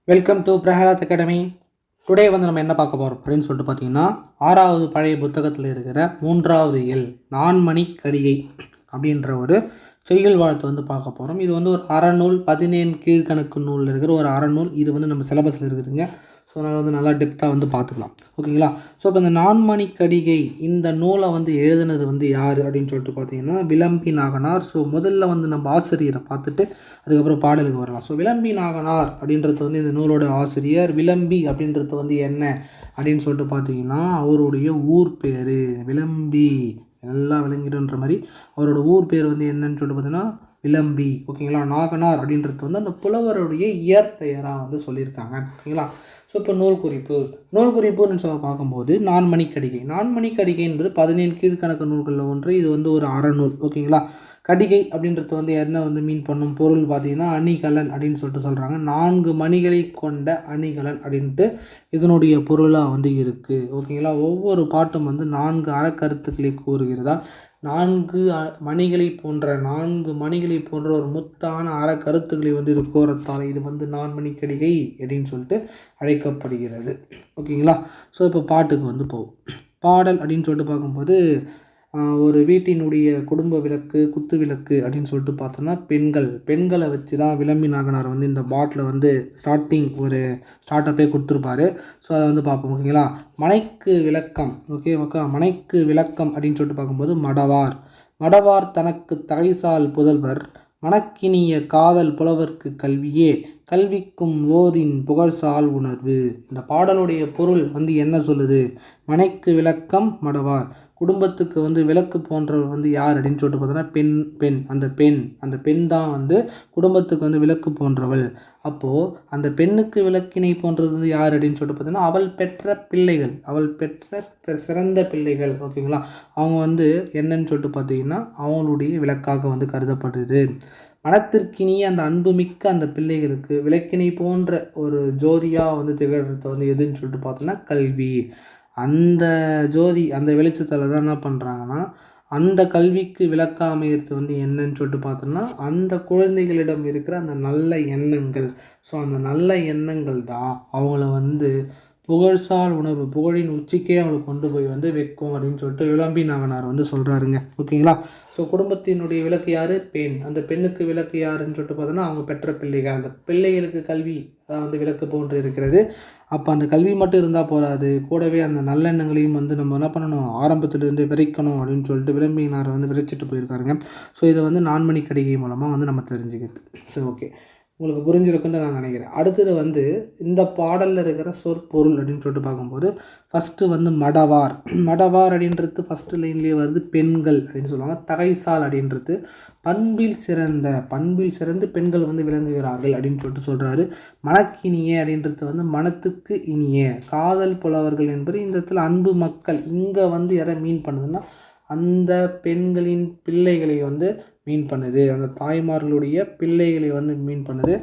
Welcome to Prahlad academy. Today வந்து நம்ம என்ன பார்க்க போகிறோம் அப்படின்னு சொல்லிட்டு பார்த்தீங்கன்னா, 6வது பழைய புத்தகத்தில் இருக்கிற 3வது இயல் நான்மணி கடிகை அப்படின்ற ஒரு செய்யுள் வாழ்த்து வந்து பார்க்க போகிறோம். இது வந்து ஒரு அறநூல், 17 கீழ்கணக்கு நூலில் இருக்கிற ஒரு அறநூல். இது வந்து நம்ம சிலபஸில் இருக்குதுங்க. ஸோ அதனால் வந்து நல்லா டெப்த்தாக வந்து பார்த்துக்கலாம், ஓகேங்களா. ஸோ இப்போ இந்த நான்மணி கடிகை இந்த நூலை வந்து எழுதுனது வந்து யார் அப்படின்னு சொல்லிட்டு பார்த்தீங்கன்னா, விளம்பி நாகனார். ஸோ முதல்ல வந்து நம்ம ஆசிரியரை பார்த்துட்டு அதுக்கப்புறம் பாடலுக்கு வரலாம். ஸோ விளம்பி நாகனார் அப்படின்றது வந்து இந்த நூலோட ஆசிரியர். விளம்பி அப்படின்றது வந்து என்ன அப்படின்னு சொல்லிட்டு பார்த்தீங்கன்னா, அவருடைய ஊர் பேர் விளம்பி, எல்லாம் விளங்கிடுன்ற மாதிரி அவரோட ஊர் பேர் வந்து என்னன்னு சொல்லிட்டு பார்த்தீங்கன்னா விளம்பி, ஓகேங்களா. நாகனார் அப்படின்றது வந்து அந்த புலவருடைய இயற்பெயராக வந்து சொல்லியிருக்காங்க, ஓகேங்களா. ஸோ இப்போ நூல் குறிப்புன்னு சொல்ல பார்க்கும்போது நான்மணி கடிகை என்பது 17 கீழ்கணக்கு நூல்களில் ஒன்று. இது வந்து ஒரு அறநூல், ஓகேங்களா. கடிகை அப்படின்றது வந்து என்ன வந்து மீன் பண்ணும் பொருள் பார்த்தீங்கன்னா அணிகலன் அப்படின்னு சொல்லிட்டு சொல்கிறாங்க. 4 மணிகளை கொண்ட அணிகலன் அப்படின்ட்டு இதனுடைய பொருளாக வந்து இருக்குது, ஓகேங்களா. ஒவ்வொரு பாட்டும் வந்து 4 அறக்கருத்துக்களை கூறுகிறதா. 4 மணிகளை போன்ற ஒரு முத்தான அறக்கருத்துக்களை வந்து இது கோரத்தால் இது வந்து நான்மணி கடிகை அப்படின்னு சொல்லிட்டு அழைக்கப்படுகிறது, ஓகேங்களா. ஸோ இப்போ பாட்டுக்கு வந்து போகும். பாடல் அப்படின்னு சொல்லிட்டு பார்க்கும்போது ஒரு வீட்டினுடைய குடும்ப விளக்கு, குத்து விளக்கு அப்படின்னு சொல்லிட்டு பார்த்தோன்னா பெண்களை வச்சு தான் விளம்பி நாகனார் வந்து இந்த பாட்டில் வந்து ஒரு ஸ்டார்ட்டப்பே கொடுத்துருப்பாரு. ஸோ அதை வந்து பார்ப்போம், ஓகேங்களா. மனைக்கு விளக்கம், ஓகே. மனைக்கு விளக்கம் அப்படின்னு சொல்லிட்டு பார்க்கும்போது மடவார் தனக்கு தகைசால் புதல்வர், மணக்கினிய காதல் புலவர்க்கு கல்வியே, கல்விக்கும் ஓதின் புகழ்சால் உணர்வு. இந்த பாடலுடைய பொருள் வந்து என்ன சொல்லுது? மனைக்கு விளக்கம் மடவார், குடும்பத்துக்கு வந்து விளக்கு போன்றவர் வந்து யார் அப்படின்னு சொல்லிட்டு பார்த்தோன்னா அந்த பெண் தான் வந்து குடும்பத்துக்கு வந்து விளக்கு போன்றவள். அப்போது அந்த பெண்ணுக்கு விளக்கினை போன்றது வந்து யார் அப்படின்னு சொல்லிட்டு பார்த்தீங்கன்னா அவள் பெற்ற சிறந்த பிள்ளைகள், ஓகேங்களா. அவங்க வந்து என்னன்னு சொல்லிட்டு பார்த்தீங்கன்னா அவங்களுடைய விளக்காக வந்து கருதப்படுது. மனத்திற்கினிய அந்த அன்புமிக்க அந்த பிள்ளைகளுக்கு விளக்கினை போன்ற ஒரு ஜோதியாக வந்து திகழ்கிறது வந்து எதுன்னு சொல்லிட்டு பார்த்தோன்னா கல்வி. அந்த ஜோதி, அந்த வெளிச்சத்தில் தான் என்ன பண்ணுறாங்கன்னா அந்த கல்விக்கு விளக்க அமைகிறது வந்து என்னன்னு சொல்லிட்டு பார்த்தோன்னா அந்த குழந்தைகளிடம் இருக்கிற அந்த நல்ல எண்ணங்கள். ஸோ அந்த நல்ல எண்ணங்கள் தான் அவங்கள வந்து புகழ்சால் உணர்வு, புகழின் உச்சிக்கே அவங்களுக்கு கொண்டு போய் வந்து வைக்கும் அப்படின்னு சொல்லிட்டு விளம்பி நாகனார் வந்து சொல்கிறாருங்க, ஓகேங்களா. ஸோ குடும்பத்தினுடைய விளக்கு யார்? பெண். அந்த பெண்ணுக்கு விளக்கு யாருன்னு சொல்லிட்டு பார்த்தோன்னா அவங்க பெற்ற பிள்ளைகள். அந்த பிள்ளைகளுக்கு கல்வி வந்து விளக்கு போன்று இருக்கிறது. அப்போ அந்த கல்வி மட்டும் இருந்தால் போதாது, கூடவே அந்த நல்லெண்ணங்களையும் வந்து நம்ம என்ன பண்ணணும், ஆரம்பத்திலிருந்து விதைக்கணும் அப்படின்னு சொல்லிட்டு விளம்பினார் வந்து விதைச்சிட்டு போயிருக்காருங்க. ஸோ இதை வந்து நான்மணி கடிகை மூலமாக வந்து நம்ம தெரிஞ்சுக்கிறது. சரி, ஓகே, உங்களுக்கு புரிஞ்சிருக்குன்னு நான் நினைக்கிறேன். அடுத்தது வந்து இந்த பாடலில் இருக்கிற சொற்பொருள் அப்படின்னு சொல்லிட்டு பார்க்கும்போது ஃபஸ்ட்டு வந்து மடவார் அப்படின்றது ஃபஸ்ட்டு லைன்லேயே வருது. பெண்கள் அப்படின்னு சொல்லுவாங்க. தகைசால் அப்படின்றது பண்பில் சிறந்து பெண்கள் வந்து விளங்குகிறார்கள் அப்படின்னு சொல்லிட்டு சொல்கிறாரு. மனக்கினிய அப்படின்றது வந்து மனத்துக்கு இனிய காதல் புலவர்கள் என்பது இந்த இடத்துல அன்பு மக்கள். இங்கே வந்து எதை மீன் பண்ணுதுன்னா அந்த பெண்களின் பிள்ளைகளை வந்து மீன் பண்ணுது, அந்த தாய்மார்களுடைய பிள்ளைகளை வந்து மீன் பண்ணுது.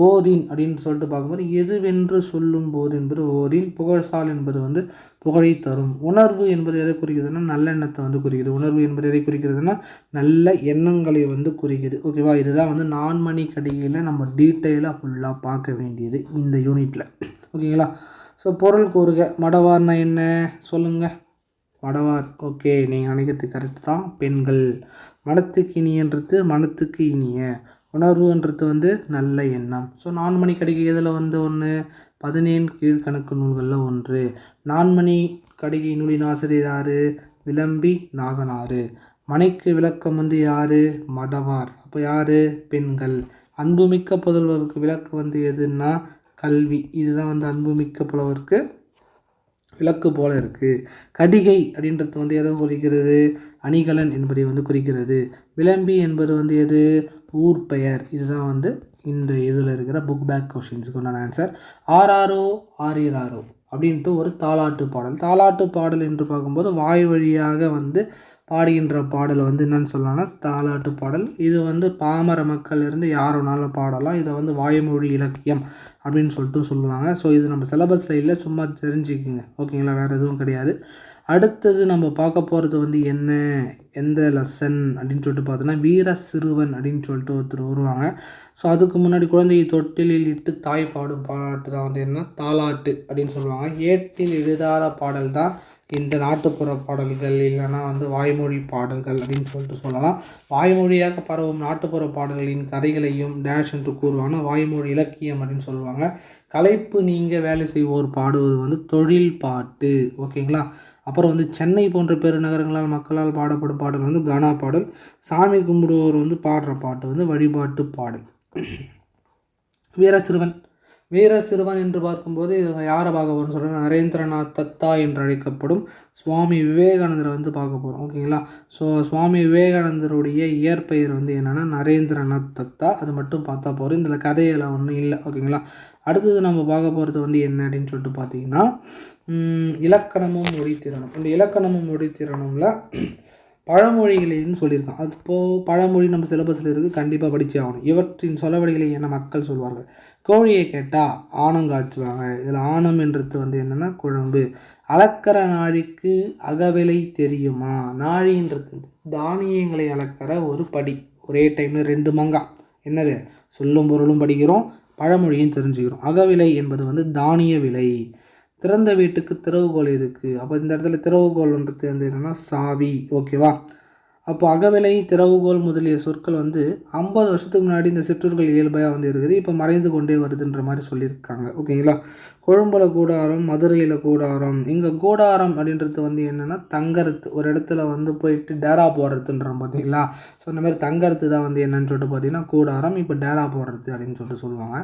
ஓதின் அப்படின்னு சொல்லிட்டு பார்க்கும்போது எதுவென்று சொல்லும் போது என்பது ஓதின். புகழ்சால் என்பது வந்து புகழை தரும். உணர்வு என்பது எதை குறிக்கிறதுனா நல்லெண்ணத்தை வந்து குறிக்கிறது. உணர்வு என்பது எதை குறிக்கிறதுனா நல்ல எண்ணங்களை வந்து குறிக்கிறது, ஓகேவா. இதுதான் வந்து நான்மணி கடிகையில் நம்ம டீட்டெயிலாக ஃபுல்லாக பார்க்க வேண்டியது இந்த யூனிட்டில், ஓகேங்களா. ஸோ பொருள் கூறுக. மடவார்னா என்ன சொல்லுங்கள்? மடவார், ஓகே, நீங்கள் நினைக்கிறது கரெக்டு தான். பெண்கள். மனத்துக்கு இனியன்றது மனத்துக்கு இனிய, உணர்வுன்றது வந்து நல்ல எண்ணம். ஸோ நான்மணி கடிகை இதில் வந்து ஒன்று 17 கீழ்கணக்கு நூல்களில் ஒன்று. நான்மணி கடிகை நூலின் ஆசிரியர் யார்? விளம்பி நாகனார். மனைக்கு விளக்கம் வந்து யார்? மடவார். அப்போ யார்? பெண்கள். அன்புமிக்க புதல்வருக்கு விளக்கு வந்து எதுன்னா கல்வி. இதுதான் வந்து அன்புமிக்க புலவருக்கு விளக்கு போல இருக்குது. கடிகை அப்படின்றது வந்து எதை குறிக்கிறது? அணிகலன் என்பதை வந்து குறிக்கிறது. விளம்பி என்பது வந்து எது? ஊர் பெயர். இதுதான் வந்து இந்த இதில் இருக்கிற புக் பேக் கொஸ்டின்ஸுக்கு உண்டான ஆன்சர். ஆராரோ ஆரிராரோ அப்படின்ட்டு ஒரு தாலாட்டு பாடல் என்று பார்க்கும்போது வாய் வழியாக வந்து பாடுகின்ற பாடலை வந்து என்னென்னு சொல்லலாம்னா தாலாட்டு பாடல். இது வந்து பாமர மக்கள் இருந்து யார் வேணாலும் பாடலாம். இதை வந்து வாய்மொழி இலக்கியம் அப்படின்னு சொல்லிட்டு சொல்லுவாங்க. ஸோ இது நம்ம சிலபஸில் இல்லை, சும்மா தெரிஞ்சுக்குங்க, ஓகேங்களா. வேறு எதுவும் கிடையாது. அடுத்தது நம்ம பார்க்க போகிறது வந்து எந்த லெசன் அப்படின்னு சொல்லிட்டு பார்த்தோன்னா வீர சிறுவன் அப்படின்னு சொல்லிட்டு ஒருத்தர் வருவாங்க. ஸோ அதுக்கு முன்னாடி குழந்தையை தொட்டிலில் இட்டு தாய் பாடும் பாட்டு தான் வந்து என்ன தாலாட்டு அப்படின்னு சொல்லுவாங்க. ஏட்டில் எழுதாத பாடல் தான் இந்த நாட்டுப்புற பாடல்கள், இல்லைன்னா வந்து வாய்மொழி பாடல்கள் அப்படின்னு சொல்லிட்டு சொல்லலாம். வாய்மொழியாக பரவும் நாட்டுப்புற பாடல்களின் கதைகளையும் டேஷ் என்று கூறுவாங்க. வாய்மொழி இலக்கியம் அப்படின்னு சொல்லுவாங்க. களைப்பு நீங்க வேலை செய்வோர் பாடுவது வந்து தொழில் பாட்டு. ஓகேங்களா. அப்புறம் வந்து சென்னை போன்ற பெருநகரங்களால் மக்களால் பாடப்படும் பாடல் வந்து கானா பாடல். சாமி கும்பிடுவோர் வந்து பாடுற பாட்டு வந்து வழிபாட்டு பாடல். வீரசிறுவன் வீரசிறுவன் என்று பார்க்கும்போது யாரை பார்க்க போகிறோம்னு சொல்கிறேன், நரேந்திரநாத் தத்தா என்று அழைக்கப்படும் சுவாமி விவேகானந்தரை வந்து பார்க்க போகிறோம். ஓகேங்களா. ஸோ சுவாமி விவேகானந்தருடைய இயற்பெயர் வந்து என்னென்னா நரேந்திரநாத் தத்தா. அது மட்டும் பார்த்தா போகிறோம், இதில் கதையெல்லாம் ஒன்றும் இல்லை. ஓகேங்களா. அடுத்தது நம்ம பார்க்க போகிறது வந்து என்ன அப்படின்னு சொல்லிட்டு பார்த்தீங்கன்னா இலக்கணமும் மொழித்திறனும். இந்த இலக்கணமும் மொழித்திறனும்ல பழமொழிகளைன்னு சொல்லியிருக்கான். அது இப்போது பழமொழி நம்ம சிலபஸில் இருக்குது, கண்டிப்பாக படித்தே ஆகணும். இவற்றின் சொலவடிகளை என்ன மக்கள் சொல்வார்கள். கோழியை கேட்டால் ஆணம் காய்ச்சுவாங்க. இதில் ஆணம் என்றது வந்து என்னென்னா குழம்பு. அளக்கிற நாழிக்கு அகவிலை தெரியுமா. நாழின்றது தானியங்களை அளக்கிற ஒரு படி. ஒரே டைமில் 2 மங்கா. என்னது, சொல்லும் பொருளும் படிக்கிறோம், பழமொழியும் தெரிஞ்சுக்கிறோம். அகவிலை என்பது வந்து தானிய விலை. திறந்த வீட்டுக்கு திறவுகோல் இருக்குது. அப்போ இந்த இடத்துல திறவுகோல்ன்றது வந்து என்னென்னா சாவி. ஓகேவா. அப்போ அகவிலை, திறவுகோல் முதலிய சொற்கள் வந்து 50 வருஷத்துக்கு முன்னாடி இந்த சிற்றூர்கள் இயல்பாக வந்து இருக்குது, இப்போ மறைந்து கொண்டே வருதுன்ற மாதிரி சொல்லியிருக்காங்க. ஓகேங்களா. கொழும்புல கூடாரம், மதுரையில் கூடாரம். இங்கே கூடாரம் அப்படின்றது வந்து என்னென்னா தங்கறது. ஒரு இடத்துல வந்து போயிட்டு டேரா போடுறதுன்றோம் பார்த்தீங்களா. ஸோ இந்த மாதிரி தங்கறது தான் வந்து என்னன்னு சொல்லிட்டு பார்த்தீங்கன்னா கூடாரம். இப்போ டேரா போடுறது அப்படின்னு சொல்லிட்டு சொல்லுவாங்க.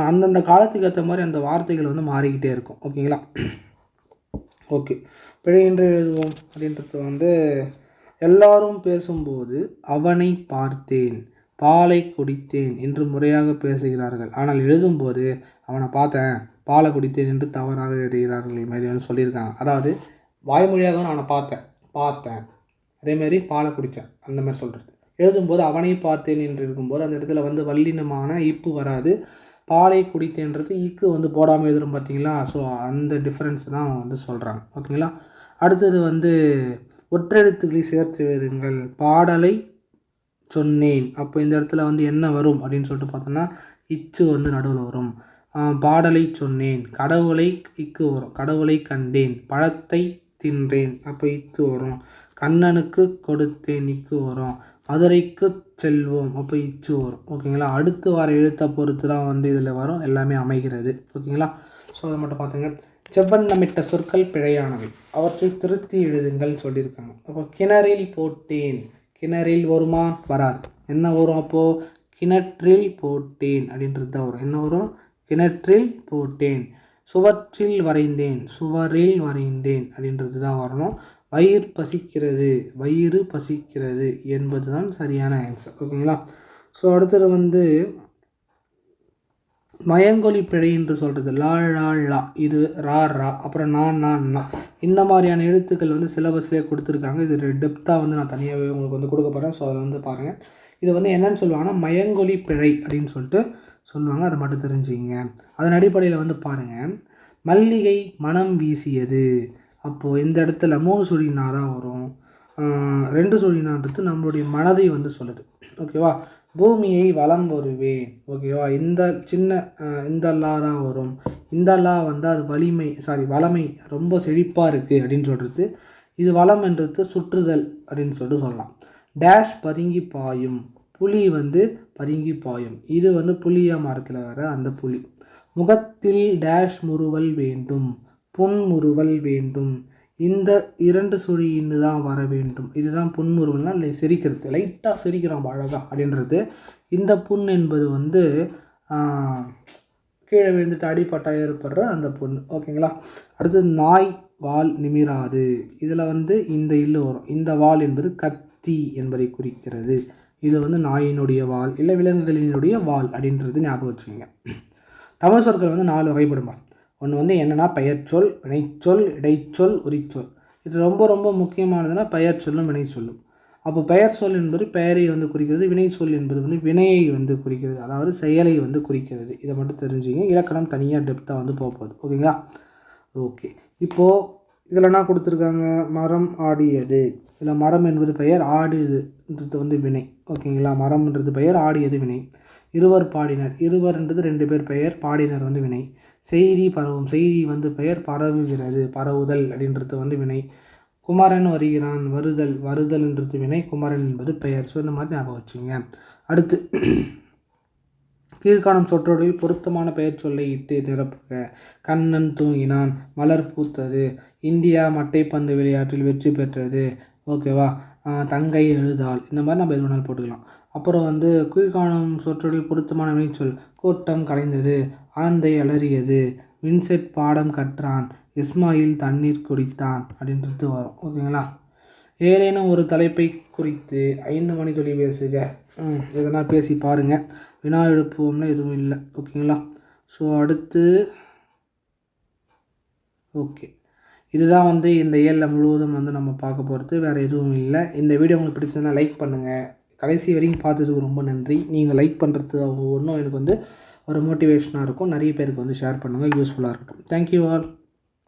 அந்தந்த காலத்துக்கு ஏற்ற மாதிரி அந்த வார்த்தைகள் வந்து மாறிக்கிட்டே இருக்கும். ஓகேங்களா. ஓகே, பிழையின்றி எழுதுவோம் அப்படின்றது வந்து எல்லாரும் பேசும்போது அவனை பார்த்தேன், பாலை குடித்தேன் என்று முறையாக பேசுகிறார்கள். ஆனால் எழுதும்போது அவனை பார்த்தேன், பாலை குடித்தேன் என்று தவறாக எழுதுகிறார்கள் மாதிரி வந்து சொல்லியிருக்காங்க. அதாவது வாய்மொழியாக அவனை பார்த்தேன் அதேமாரி பாலை குடித்தேன் அந்த மாதிரி சொல்கிறது. எழுதும்போது அவனை பார்த்தேன் என்று இருக்கும்போது அந்த இடத்துல வந்து வல்லினமான இப்பு வராது. பாலை குடித்தேன்றது இக்கு வந்து போடாமல் எழுதுகிறோம் பார்த்தீங்களா. ஸோ அந்த டிஃப்ரென்ஸ் தான் வந்து சொல்கிறாங்க. ஓகேங்களா. அடுத்தது வந்து ஒற்றெழுத்துக்களை சேர்த்து எழுதுங்கள். பாடலை சொன்னேன். அப்போ இந்த இடத்துல வந்து என்ன வரும் அப்படின்னு சொல்லிட்டு பார்த்தோன்னா இச்சு வந்து நடுவில் வரும். பாடலை சொன்னேன். கடவுளை இக்கு வரும். கடவுளை கண்டேன். பழத்தை தின்றேன். அப்போ இத்து வரும். கண்ணனுக்கு கொடுத்தேன் இக்கு வரும். மதுரைக்கு செல்வோம் அப்போ இச்சு வரும். ஓகேங்களா. அடுத்து வர எழுத்தை பொறுத்து தான் வந்து இதில் வரும் எல்லாமே அமைகிறது. ஓகேங்களா. ஸோ அதை மட்டும் பார்த்துங்க. செவ்வண்ணமிட்ட சொற்கள் பிழையானவை, அவற்றை திருத்தி எழுதுங்கள் சொல்லியிருக்காங்க. அப்போ கிணறில் போட்டேன். கிணறில் வருமா, வராது. என்ன வரும் அப்போது, கிணற்றில் போட்டேன் அப்படின்றது தான் வரும். என்ன வரும், கிணற்றில் போட்டேன். சுவற்றில் வரைந்தேன், சுவரில் வரைந்தேன் அப்படின்றது தான் வரணும். வயிறு பசிக்கிறது என்பது தான் சரியான ஆன்சர். ஓகேங்களா. ஸோ அடுத்தது வந்து மயங்கொலி பிழை என்று சொல்கிறது லா ழா லா, இது ரா ரா, அப்புறம் நான் இந்த மாதிரியான எழுத்துக்கள் வந்து சிலபஸ்லேயே கொடுத்துருக்காங்க. இது டெப்த்தாக வந்து நான் தனியாகவே உங்களுக்கு வந்து கொடுக்க போகிறேன். ஸோ அதில் வந்து பாருங்கள். இது வந்து என்னென்னு சொல்லுவாங்கன்னா மயங்கொலி பிழை அப்படின்னு சொல்லிட்டு சொல்லுவாங்க. அதை மட்டும் தெரிஞ்சுங்க. அதன் அடிப்படையில் வந்து பாருங்கள். மல்லிகை மனம் வீசியது. அப்போது இந்த இடத்துல 3 சுழினா தான் வரும். 2 சுழினான்றது நம்மளுடைய மனதை வந்து சொல்லுது. ஓகேவா. பூமியை வலம் வருவேன். ஓகேவா. இந்த சின்ன இந்த லா தான் வரும். இந்த லா வந்து அது வளமை ரொம்ப செழிப்பாக இருக்குது அப்படின்னு சொல்கிறது. இது வளம் என்றது சுற்றுதல் அப்படின்னு சொல்லிட்டு சொல்லலாம். டேஷ் பதுங்கி பாயும். புலி வந்து பதுங்கி பாயும். இது வந்து புளியா மரத்தில் வர அந்த புலி. முகத்தில் டேஷ் முறுவல் வேண்டும். புன்முறுவல் வேண்டும். இந்த 2 சுழின்னு தான் வர வேண்டும். இதுதான் புன்முறுவல்னால் இல்லை சிரிக்கிறது, லைட்டாக சிரிக்கிறான் அழகா அப்படின்றது. இந்த புண் என்பது வந்து கீழே விழுந்துட்டு அடிப்பட்டாக ஏற்படுற அந்த புண். ஓகேங்களா. அடுத்தது நாய் வால் நிமிராது. இதில் வந்து இந்த இல்லு வரும். இந்த வால் என்பது கத்தி என்பதை குறிக்கிறது. இது வந்து நாயினுடைய வால் இல்லை விலங்குகளினுடைய வால் அப்படின்றது ஞாபகம் வச்சுக்கோங்க. தமிழ் சொற்கள் வந்து 4 வகைப்படுமா. ஒன்று வந்து என்னென்னா பெயர்ச்சொல், வினைச்சொல், இடைச்சொல், உரிச்சொல். இது ரொம்ப ரொம்ப முக்கியமானதுன்னா பெயர் சொல்லும் வினை சொல்லும். அப்போ பெயர் சொல் என்பது பெயரை வந்து குறிக்கிறது. வினை சொல் என்பது வந்து வினையை வந்து குறிக்கிறது, அதாவது செயலை வந்து குறிக்கிறது. இதை மட்டும் தெரிஞ்சுங்க. இலக்கணம் தனியாக டெப்த்தாக வந்து போகுது. ஓகேங்களா. ஓகே, இப்போது இதில் என்ன கொடுத்துருக்காங்க, மரம் ஆடியது. இதில் மரம் என்பது பெயர், ஆடுன்றது வந்து வினை. ஓகேங்களா. மரம்ன்றது பெயர், ஆடியது வினை. இருவர் பாடினர். இருவர்ன்றது 2 பேர் பெயர், பாடினர் வந்து வினை. செய்தி பரவும், செய்தி வந்து பெயர், பரவுகிறது, பரவுதல் அப்படின்றது வந்து வினை. குமரன் வருகிறான், வருதல், வருதல்ன்றது வினை, குமரன் என்பது பெயர். ஸோ இந்த மாதிரி ஞாபகம் வச்சுங்க. அடுத்து கீழ்காணும் சொற்றொடரில் பொருத்தமான பெயர் சொல்லை இட்டு நிரப்புக. கண்ணன் தூங்கினான், மலர் பூத்தது, இந்தியா மட்டைப்பந்து விளையாட்டில் வெற்றி பெற்றது, ஓகேவா, தங்கை எழுதாள், இந்த மாதிரி நம்ம எது வேணாலும் போட்டுக்கலாம். அப்புறம் வந்து கீழ்காணும் சொற்றொடரில் பொருத்தமான வினைச்சொல் கூட்டம் கலைந்தது, ஆந்தை அலறியது, வின்சென்ட் பாடம் கற்றான், இஸ்மாயில் தண்ணீர் குடித்தான் அப்படின்றது வரும். ஓகேங்களா. ஏதேனும் ஒரு தலைப்பை குறித்து 5 மணி துளி பேசுக. எதனா பேசி பாருங்கள். வினா எழுப்புவோம்னா எதுவும் இல்லை. ஓகேங்களா. ஸோ அடுத்து ஓகே, இதுதான் வந்து இந்த ஏழில் முழுவதும் வந்து நம்ம பார்க்க போகிறது. வேறு எதுவும் இல்லை. இந்த வீடியோ உங்களுக்கு பிடிச்சதுன்னா லைக் பண்ணுங்கள். கடைசி வரைக்கும் பார்த்ததுக்கு ரொம்ப நன்றி. நீங்கள் லைக் பண்ணுறது ஒன்றும் எனக்கு வந்து ஒரு மோட்டிவேஷனாக இருக்கும். நிறைய பேருக்கு வந்து ஷேர் பண்ணுங்கள், யூஸ்ஃபுல்லாக இருக்கட்டும். Thank you all.